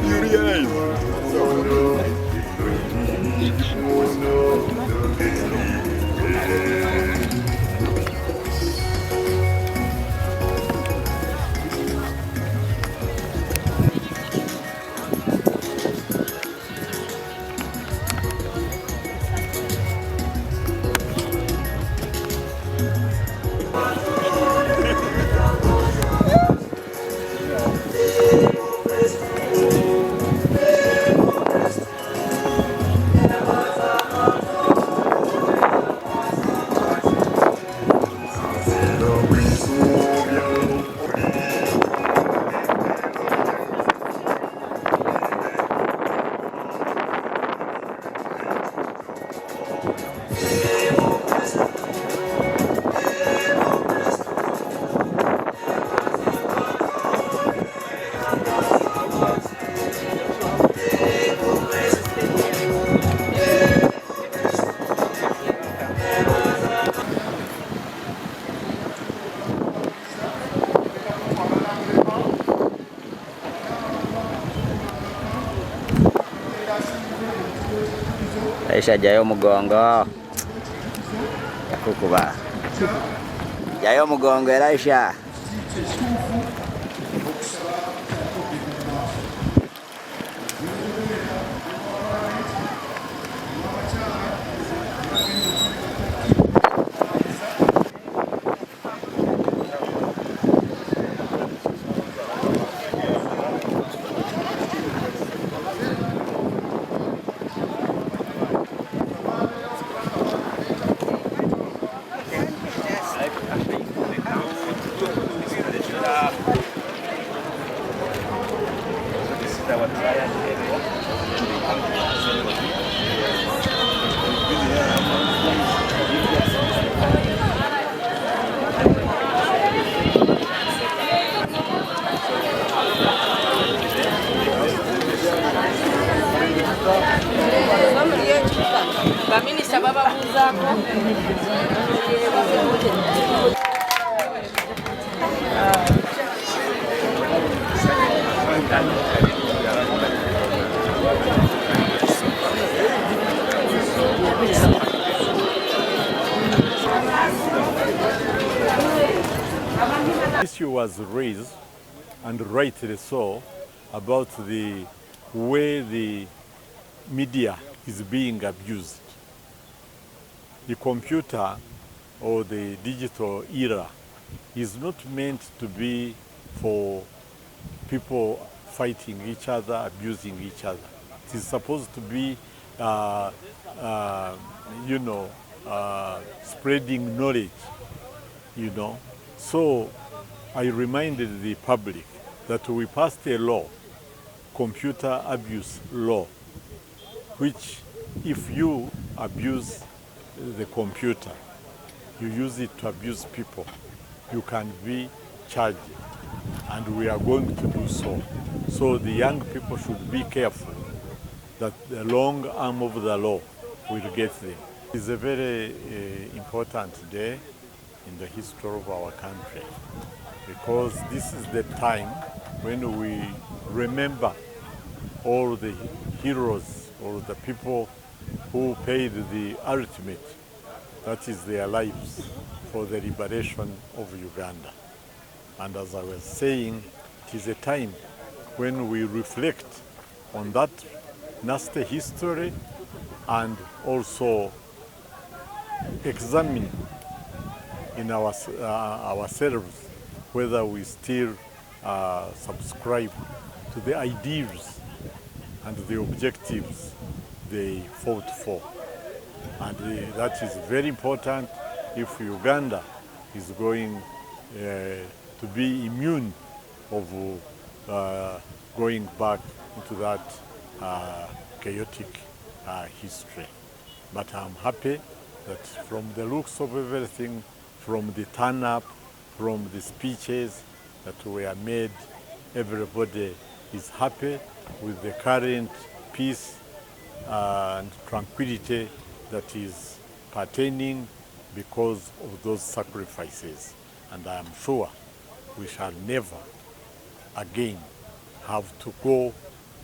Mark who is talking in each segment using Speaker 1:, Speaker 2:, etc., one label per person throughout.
Speaker 1: You realize?
Speaker 2: Aisha jayo mugongo kukuba jayo mugongo Aisha.
Speaker 1: Issue was raised, and rightly so, about the way the media is being abused. The computer or the digital era is not meant to be for people fighting each other, abusing each other. It is supposed to be, spreading knowledge, So I reminded the public that we passed a law, computer abuse law, which if you abuse the computer, you use it to abuse people, you can be charged, and we are going to do so. So the young people should be careful that the long arm of the law will get them. It's a very important day in the history of our country, because this is the time when we remember all the heroes or the people who paid the ultimate, that is their lives, for the liberation of Uganda. And as I was saying, it is a time when we reflect on that nasty history and also examine in ourselves whether we still subscribe to the ideals and the objectives they fought for. And that is very important if Uganda is going to be immune of going back into that chaotic history. But I'm happy that from the looks of everything, from the turn-up, from the speeches that were made, everybody is happy with the current peace and tranquility that is pertaining because of those sacrifices. And I am sure we shall never again have to go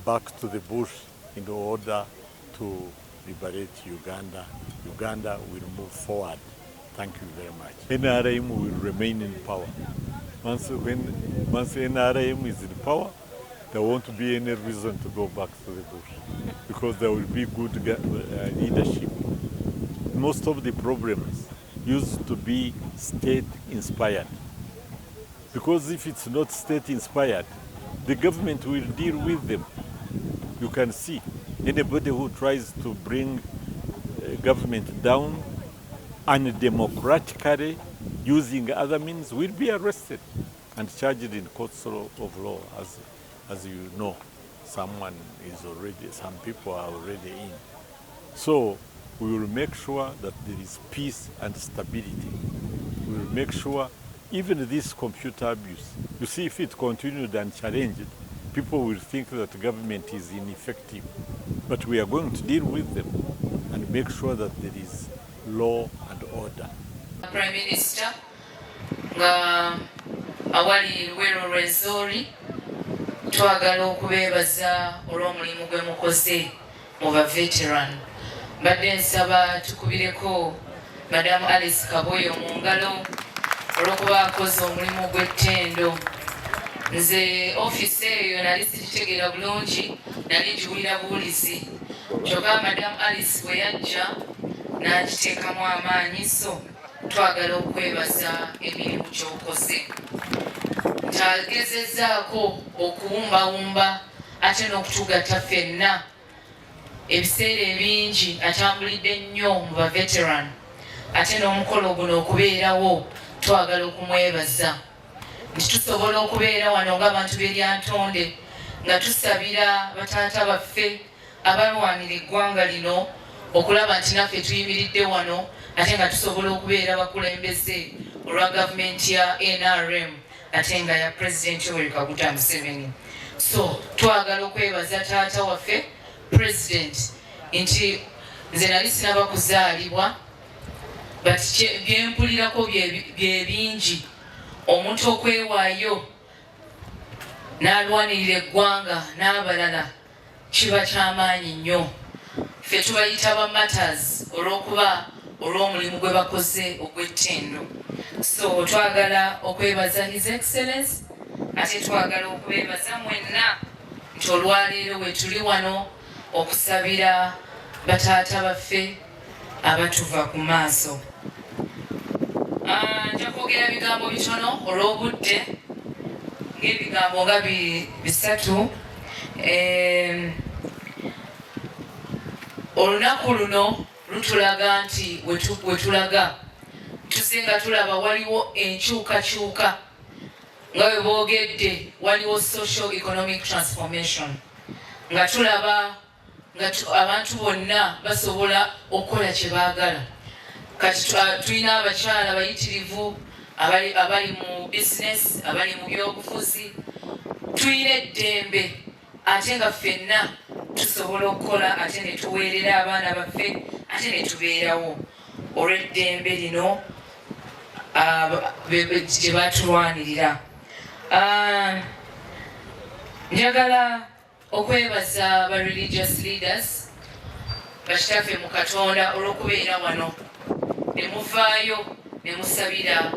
Speaker 1: back to the bush in order to liberate Uganda. Uganda will move forward. Thank you very much. NRM will remain in power. Once NRM is in power, there won't be any reason to go back to the bush, because there will be good leadership. Most of the problems used to be state-inspired, because if it's not state-inspired, the government will deal with them. You can see anybody who tries to bring government down undemocratically using other means will be arrested and charged in courts of law. As you know, some people are already in. So we will make sure that there is peace and stability. We will make sure even this computer abuse, you see, if it continued unchallenged, people will think that the government is ineffective. But we are going to deal with them and make sure that there is law and order.
Speaker 3: Prime Minister, nga awali Luwero Lwenzori, twagala okubeebaza olw'omulimu gwe mukoze mu veteran. Mbadde nsaba tukubireko Madam Alice Kaboyo mu ngalo olw'okuba akoze omulimu gw'ettendo. Nze ofiisi eyo nali sigitegeera bulungi, nali ngiwulira buwulizi. Kyokka Madam Alice bwe yajja n'agiteekamu amaanyi, so twagala okwebaza emirimu gy'okoze. Tagezezzaako okuwumbawumba ate n'okutugatta ffenna. Ebiseera ebingi atambulidde nnyo mu baveteran, ate n'omukolo guno okubeerawo twagala okumwebaza. Nti tusobola okubeera wano ng'abantu b'e Lyantonde nga tusabira bataata baffe abalwanira eggwanga lino okulaba nti naffe tuyimiridde wano, ate nga tusobola okubeera bakulembeze olwa gavumenti ya NRM ate nga ya President Yoweri Kaguta Museveni. So twagala okwebaza taata waffe President nti nze nali sinaba kuzaalibwa, but byempulirako bye bingi. Omuntu okwewaayo n'alwanirira eggwanga n'abalala kiba ky'amaanyi nnyo. Ffe tubayita ba matters olw'okuba olw'omulimu gwe bakoze ogw'ettendo. So twagala okwebaza His Excellency, ate twagala okwebaza mwenna nti olwaleero we tuli wano okusabira bataata baffe abatuva ku maaso. Nja kwogera bigambo bitono olw'obudde, ng'ebigambo nga bisatu. Olunaku luno lutulaga nti we tulaga tuzze nga tulaba waliwo enkyukakyuka, nga bwe boogedde waliwo social economic transformation, nga tulaba nga abantu bonna basobola okukola kye baagala. Kati tulina abakyala bayitirivu abali mu business, abali mu byobufuzi, tuyina eddembe ate nga ffenna tusobola okukola ate ne tuweerera abaana baffe ate ne tubeerawo olw'eddembe lino gye batulwanirira. Njagala okwebaza ba religious leaders bakitaffe mu Katonda olw'okubeera wano ne muvaayo ne musabira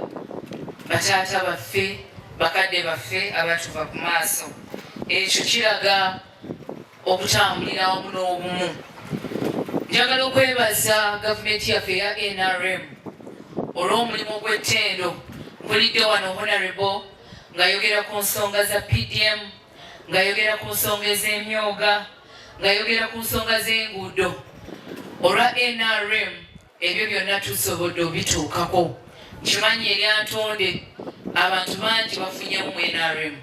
Speaker 3: bataata baffe bakadde baffe abatuva ku maaso. Ekyo kiraga okutambulira wamu n'obumu. Njagala okwebaza gavumenti yaffe ya NRM olw'omulimu gw'ettendo. Mpulidde wano honorable ng'ayogera ku nsonga za PDM, ng'ayogera ku nsonga ez'emyoga, ng'ayogera ku nsonga z'enguudo. Olwa NRM ebyo byonna tusobodde obituukako. Kimanyi Lyantonde abantu bangi bafunyemu NRM.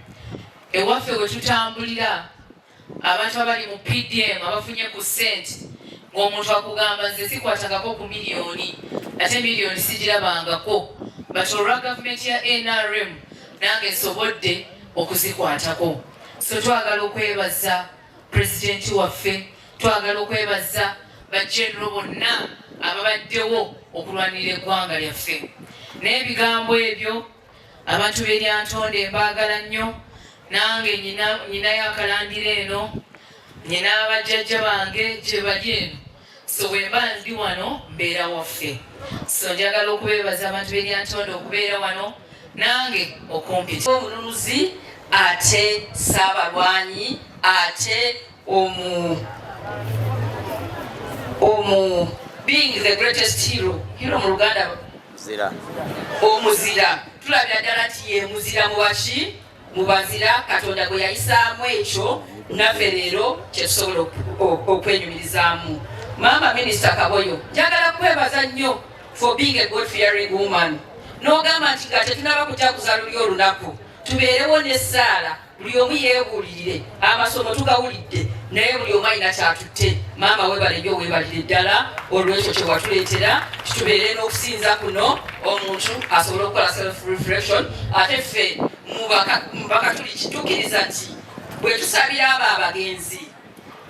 Speaker 3: Ewaffe we tutambulira abantu abali mu PDM abafunye ku ssente ng'omuntu akugamba nze sikwatagako ku miliyoni ate miliyoni sigirabangako, but olwa gavumenti ya NRM nange nsobodde okuzikwatako. So twagala okwebaza pulezidenti waffe, twagala okwebaza bajjenero bonna ababaddewo okulwanirira eggwanga lyaffe. N'ebigambo ebyo abantu b'e Lyantonde mbaagala nnyo. Nange nyina yakalandira eno, nyina abajjajja bange gye bali eno, so bwe mba ndi wano mbeera waffe. So njagala okubeebaza abantu b'e Lyantonde okubeera wano nange okumpita. Omununuzi ate Ssaabalwanyi ate being the greatest hero mu Luganda omuzira. Tulabira ddala nti ye muzira mu baki mu bazira Katonda gwe yayisaamu ekyo naffe leero kyetusobola okwenyumirizaamu. Maama Minisita Kaboyo, njagala kwebaza nnyo for being a God-fearing woman. N'ogamba nti nga tetunaba kujaguza luli olunaku tubeerewo n'essaala, buli omu yeewulirire, amasomo tugawulidde naye buli omu alina kyatutte. Maama weebale nnyo, weebalire ddala olw'ekyo kye watuleetera, tubeere n'okusinza kuno omuntu asobole okukola self reflection. Ate ffe mubaka tukkiriza nti bwe tusabira abo abagenzi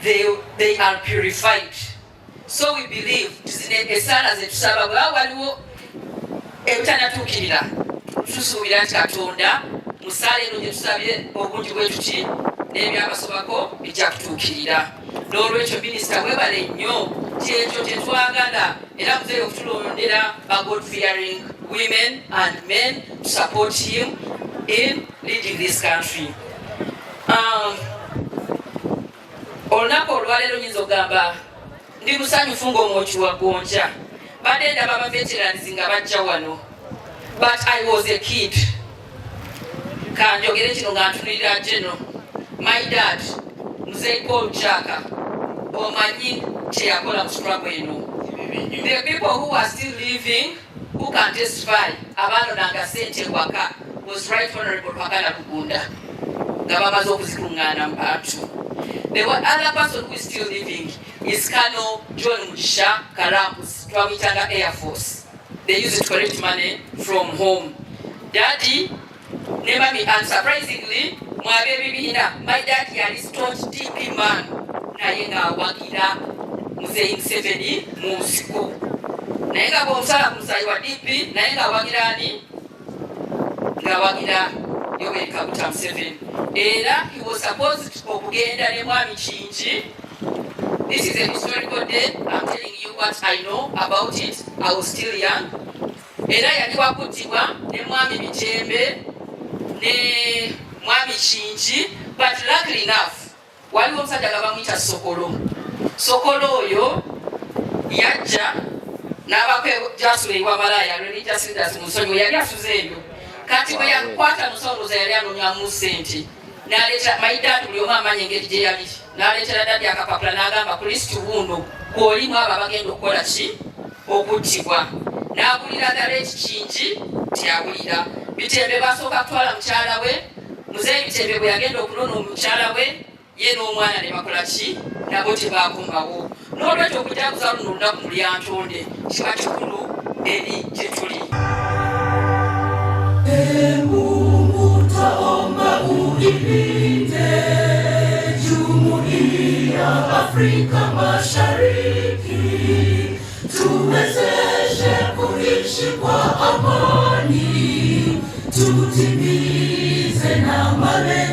Speaker 3: they are purified. So we believe essaala ze tusaba bwe waliwo ebitanatuukirira tusuubira nti Katonda mu ssaala eno gye tusabye obungi bwe tuti n'ebyabasobako bijja kutuukirira. N'olwekyo Minisita weebale nnyo kyekyo kye twagala era muzeeyo okutulondera ba God-fearing women and men to support him in leading this country. Olunaku olwaleero nyinza okugamba ndi musanyufu ng'omwoki wa gonja. Badde ndaba ba veterans nga bajja wano, but I was a kid. Kanjogere kino nga ntunulira General. My dad, Mzee Paul Chaka, omanyi kye yakola mu struggle eno. The people who are still living, who can testify, abalonanga ssente waka, was Right Honorable Pakala Lugunda. Nga bamaze okuzikuŋŋaana mu bantu. The other person who is still living is Colonel John Mugisha Karampus, twamuyitanga Air Force. They use it to collect money from home. Daddy, never me, unsurprisingly, my dad yali staunch DP man, naye ng'awagira Muzeeyi Museveni mu nsiko. Naye nga bw'omusala ku musayi wa DP, naye ng'awagira ani? Ng'awagira Yoweri Kaguta Museveni. Era he was supposed okugenda ne Mwami Kingi. This is a historical day. I'm telling you what I know about it. I was still young. Era yali wakuttibwa ne Mwami Bitembe ne Mwami Kingi, but luckily enough waliwo omusajja nga bamuyita Sokolo. Sokolo oyo yajja n'abakwe Jasule wa Malaya religious leaders mu nsonyi yali asuze ebyo. Kati bwe yakwata musongoza yali anonyamu ssente. N'aleeta my dad buli omu amanyi engeri gye yali. N'aleetera dadi akapapula n'agamba Kristo wuuno gw'olimu abo abagenda okukola ki? Okuttibwa. N'agulira ddala ekikingi tyagulira. Bitembe basooka kutwala mukyala we. Muzeeyi Bitembe bwe yagenda okunona omukyala we, ye n'omwana ne bakola ki? Nabo tebaakomawo. N'olwekyo okujaguza luno olunaku mu Lyantonde kiba kikulu eri gye tuli. Emumuta omba uili
Speaker 4: Afrika Mashariki, tuwezeshe kuishi kwa amani, tutimize na malengo